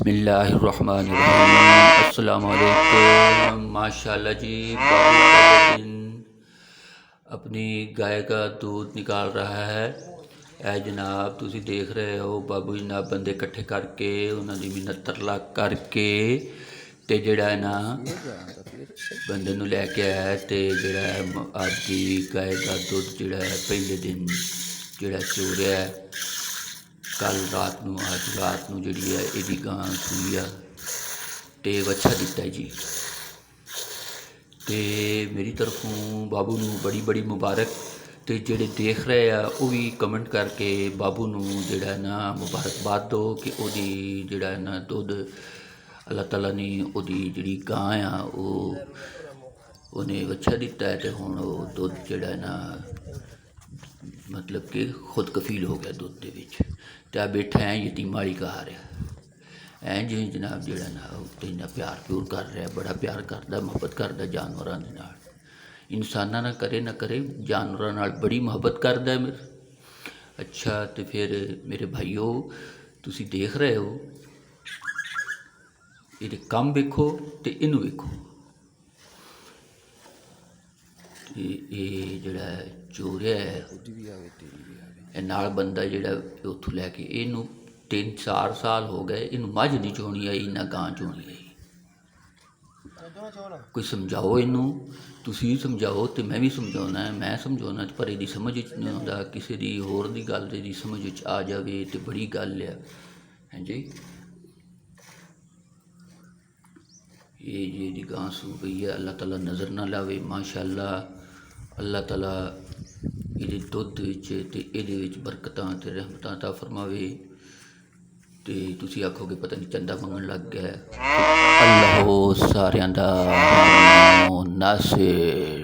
बिस्मिल्लाहिर्रहमानिर्रहीम। अस्सलाम वालेकुम। माशाल्लाह जी, बाबू पहले दिन अपनी गाय का दूध निकाल रहा है। ए जनाब तुसी देख रहे हो बाबू जनाब बंदे इकट्ठे करके उन्होंने दी मिन्नत तरला करके ते जिहड़ा है ना बंदे नूं लैके आया ते जिहड़ा है आपदी गाय का दुध जिहड़ा है पहले दिन जिहड़ा चोरिया है कल रात नूं अज रात नूं जिहड़ी है इहदी गां सूई आ ते वच्छा दिता है जी। ते मेरी तरफों बाबू नूं बड़ी बड़ी मुबारक ते जिहड़े देख रहे आ वो भी कमेंट करके बाबू नूं जिहड़ा है ना मुबारकबाद दो कि ओहदी जिहड़ा है ना दुध अल्लाह ताला ने ओहदी जिहड़ी गां आ उन्हें वच्छा दिता है तो हुण वो दुध जिहड़ा है ना मतलब कि खुद कफील हो गया दुध दे विच ते बैठा है यतीम वाली घर ऐ जी जनाब जिहड़ा ना उत्ते इन्ना प्यार प्यूर कर रहा बड़ा प्यार करदा मुहब्बत करदा जानवरां दे नाल इंसानां नाल करे ना करे जानवरां नाल बड़ी मुहब्बत करदा है मेरे। अच्छा तो फिर मेरे भाईओ तुसी देख रहे हो ये कम वेखो तो इनू वेखो ये जिहड़ा चोरिया है नाल बंदा जिहड़ा उत्थों लैके इनू 3-4 साल हो गए इनू मझ नहीं चोनी आई ना गां चोनी आई। कोई समझाओ इनू तुसी समझाओ तो मैं भी समझाना है मैं समझाना पर यदि समझ नहीं आता किसी की होर दी गल यदि समझ आ जाए तो बड़ी गल है जी। ये जी गां सू गई है अल्लाह ताला नज़र ना लावे माशाअल्लाह अल्लाह ताला ये दुध ये बरकतां ते रहमतां अता फरमावे तो तुसी आखोगे पता नहीं चंदा मंगन लग गया। अल्लाह सारियां दा नासिर।